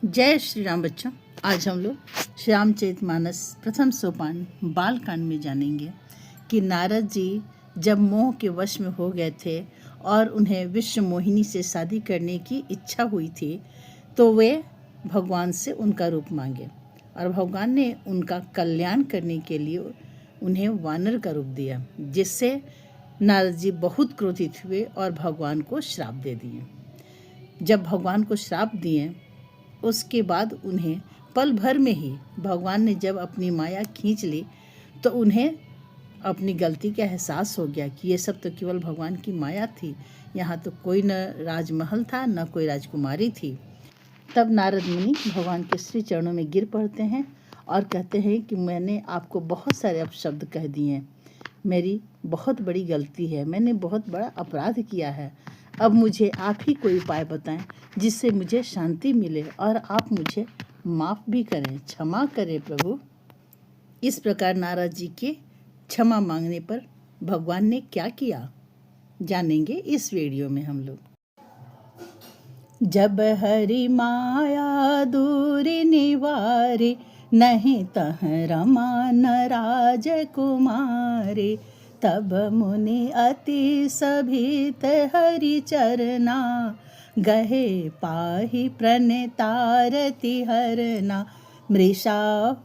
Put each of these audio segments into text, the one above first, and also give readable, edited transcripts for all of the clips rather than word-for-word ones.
जय श्री राम बच्चों। आज हम लोग श्री रामचरितमानस प्रथम सोपान बालकांड में जानेंगे कि नारद जी जब मोह के वश में हो गए थे और उन्हें विश्व मोहिनी से शादी करने की इच्छा हुई थी तो वे भगवान से उनका रूप मांगे और भगवान ने उनका कल्याण करने के लिए उन्हें वानर का रूप दिया, जिससे नारद जी बहुत क्रोधित हुए और भगवान को श्राप दे दिए। जब भगवान को श्राप दिए उसके बाद उन्हें पल भर में ही भगवान ने जब अपनी माया खींच ली तो उन्हें अपनी गलती का एहसास हो गया कि ये सब तो केवल भगवान की माया थी, यहाँ तो कोई न राजमहल था न कोई राजकुमारी थी। तब नारद मुनि भगवान के श्री चरणों में गिर पड़ते हैं और कहते हैं कि मैंने आपको बहुत सारे अपशब्द कह दिए हैं, मेरी बहुत बड़ी गलती है, मैंने बहुत बड़ा अपराध किया है। अब मुझे आप ही कोई उपाय बताएं जिससे मुझे शांति मिले और आप मुझे माफ़ भी करें, क्षमा करें प्रभु। इस प्रकार नारद जी के क्षमा मांगने पर भगवान ने क्या किया जानेंगे इस वीडियो में हम लोग। जब हरि माया दूर निवारे, नहीं तह रमा न राजकुमारे। तब मुनि अति सभीत हरि चरना, गहे पाहि प्रणतारति हरना। मृषा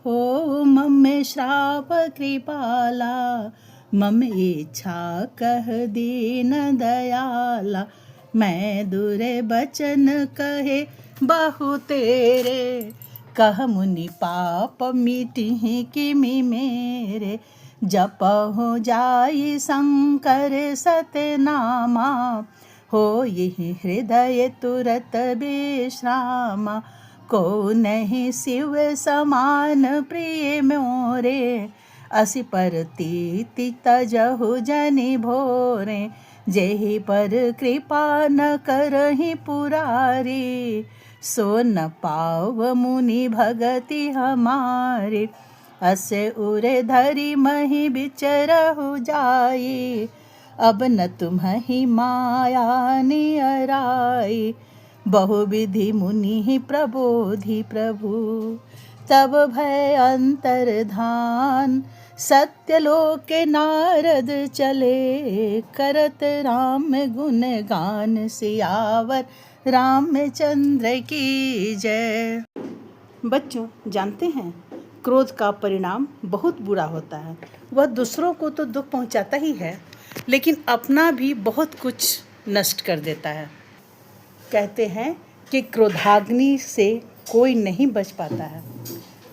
हो मम श्राप कृपाला, मम इच्छा कह दीन दयाला। मैं दूरे बचन कहे बहु तेरे, कह मुनि पाप मिटिहि किमि मेरे। जपहु जाई शंकर सतनामा, हो यही हृदय तुरत विश्रामा। को नहीं शिव समान प्रिय मोरे, असि पर तीति तजहु जनि भोरे। जेहि पर कृपा न करहि पुरारी, सो न पाव मुनि भगति हमारे। असे उरे धरि महि बिचरहु जाई, अब न तुम्हि माया नियराई। बहुविधि मुनि प्रबोधि प्रभु, तब भय अंतर्धान। सत्यलोक नारद चले, करत राम गुण गान। सियावर रामचंद्र की जय। बच्चों, जानते हैं क्रोध का परिणाम बहुत बुरा होता है। वह दूसरों को तो दुख पहुंचाता ही है, लेकिन अपना भी बहुत कुछ नष्ट कर देता है। कहते हैं कि क्रोधाग्नि से कोई नहीं बच पाता है,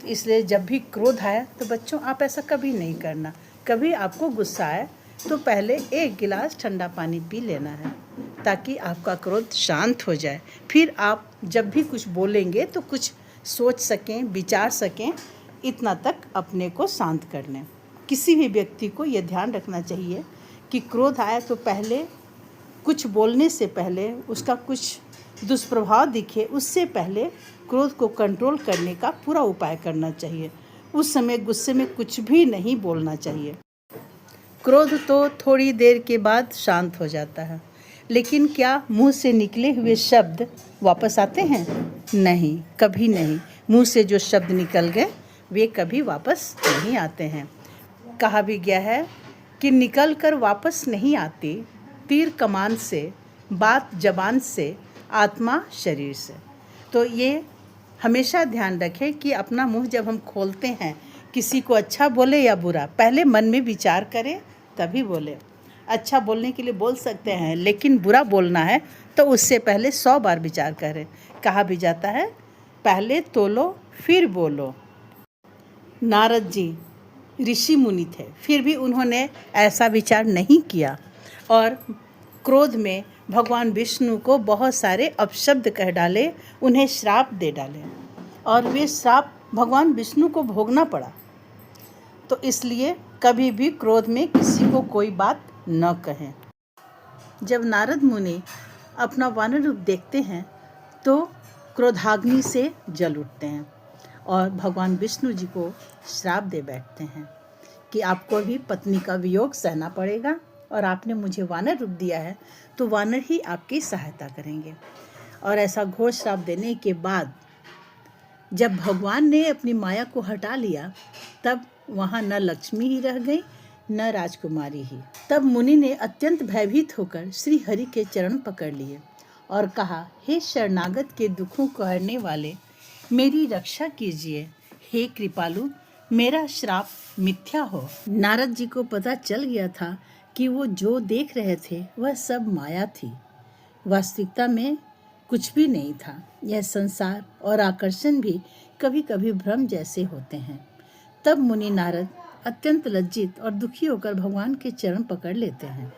इसलिए जब भी क्रोध आए तो बच्चों आप ऐसा कभी नहीं करना। कभी आपको गुस्सा आए तो पहले एक गिलास ठंडा पानी पी लेना है, ताकि आपका क्रोध शांत हो जाए। फिर आप जब भी कुछ बोलेंगे तो कुछ सोच सकें, विचार सकें, इतना तक अपने को शांत कर लें। किसी भी व्यक्ति को यह ध्यान रखना चाहिए कि क्रोध आए तो पहले कुछ बोलने से पहले उसका कुछ दुष्प्रभाव दिखे, उससे पहले क्रोध को कंट्रोल करने का पूरा उपाय करना चाहिए। उस समय गुस्से में कुछ भी नहीं बोलना चाहिए। क्रोध तो थोड़ी देर के बाद शांत हो जाता है, लेकिन क्या मुंह से निकले हुए शब्द वापस आते हैं? नहीं, कभी नहीं। मुंह से जो शब्द निकल गए वे कभी वापस नहीं आते हैं। कहा भी गया है कि निकल कर वापस नहीं आती, तीर कमान से, बात जबान से, आत्मा शरीर से। तो ये हमेशा ध्यान रखें कि अपना मुंह जब हम खोलते हैं, किसी को अच्छा बोले या बुरा, पहले मन में विचार करें तभी बोले। अच्छा बोलने के लिए बोल सकते हैं, लेकिन बुरा बोलना है तो उससे पहले 100 बार विचार करें। कहा भी जाता है पहले तोलो फिर बोलो। नारद जी ऋषि मुनि थे, फिर भी उन्होंने ऐसा विचार नहीं किया और क्रोध में भगवान विष्णु को बहुत सारे अपशब्द कह डाले, उन्हें श्राप दे डाले और वे श्राप भगवान विष्णु को भोगना पड़ा। तो इसलिए कभी भी क्रोध में किसी को कोई बात न कहें। जब नारद मुनि अपना वानर रूप देखते हैं तो क्रोधाग्नि से जल उठते हैं और भगवान विष्णु जी को श्राप दे बैठते हैं कि आपको भी पत्नी का वियोग सहना पड़ेगा और आपने मुझे वानर रूप दिया है तो वानर ही आपकी सहायता करेंगे। और ऐसा घोर श्राप देने के बाद जब भगवान ने अपनी माया को हटा लिया तब वहाँ न लक्ष्मी ही रह गई न राजकुमारी ही। तब मुनि ने अत्यंत भयभीत होकर श्री हरि के चरण पकड़ लिए और कहा, हे शरणागत के दुखों को हरने वाले, मेरी रक्षा कीजिए। हे कृपालु, मेरा श्राप मिथ्या हो। नारद जी को पता चल गया था कि वो जो देख रहे थे वह सब माया थी, वास्तविकता में कुछ भी नहीं था। यह संसार और आकर्षण भी कभी कभी भ्रम जैसे होते हैं। तब मुनि नारद अत्यंत लज्जित और दुखी होकर भगवान के चरण पकड़ लेते हैं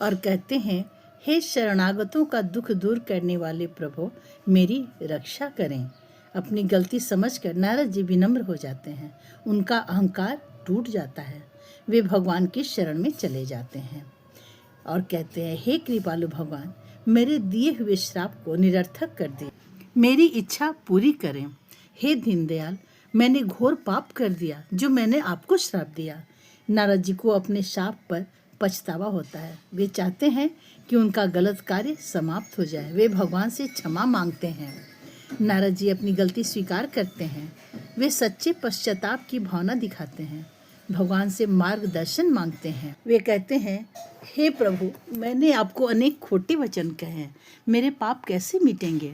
और कहते हैं, हे शरणागतों का दुख दूर करने वाले प्रभु, मेरी रक्षा करें। अपनी गलती समझकर नारद जी विनम्र हो जाते हैं। उनका अहंकार टूट जाता है। वे भगवान की शरण में चले जाते हैं और कहते हैं, हे कृपालु भगवान, मेरे दिए हुए श्राप को निरर्थक कर दे, मेरी इच्छा पूरी करें। हे दीनदयाल, मैंने घोर पाप कर दिया जो मैंने आपको श्राप दिया। नारद जी को अपने शाप पर पछतावा होता है। वे चाहते हैं कि उनका गलत कार्य समाप्त हो जाए। वे भगवान से क्षमा मांगते हैं। नारद जी अपनी गलती स्वीकार करते हैं। वे सच्चे पश्चाताप की भावना दिखाते हैं। भगवान से मार्गदर्शन मांगते हैं। वे कहते हैं, हे प्रभु, मैंने आपको अनेक खोटे वचन कहे हैं, मेरे पाप कैसे मिटेंगे?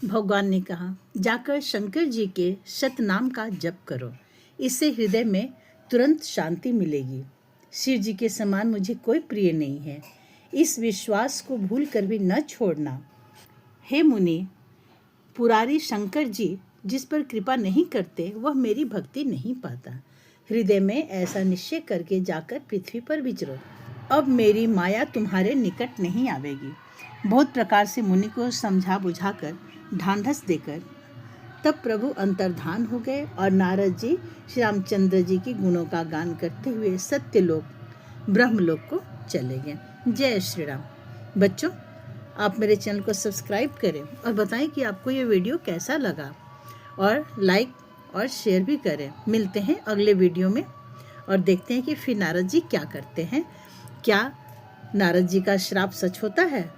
भगवान ने कहा, जाकर शंकर जी के शतनाम का जप करो, इससे हृदय में तुरंत शांति मिलेगी। शिव जी के समान मुझे कोई प्रिय नहीं है, इस विश्वास को भूल कर भी न छोड़ना। हे मुनि, पुरारी शंकर जी जिस पर कृपा नहीं करते वह मेरी भक्ति नहीं पाता। हृदय में ऐसा निश्चय करके जाकर पृथ्वी पर विचरो। अब मेरी माया तुम्हारे निकट नहीं आवेगी। बहुत प्रकार से मुनि को समझा बुझाकर ढांढस देकर तब प्रभु अंतर्धान हो गए और नारद जी श्री रामचंद्र जी के गुणों का गान करते हुए सत्यलोक ब्रह्मलोक को चले गए। जय श्री राम। बच्चों, आप मेरे चैनल को सब्सक्राइब करें और बताएं कि आपको ये वीडियो कैसा लगा और लाइक और शेयर भी करें। मिलते हैं अगले वीडियो में और देखते हैं कि फिर नारद जी क्या करते हैं। क्या नारद जी का श्राप सच होता है?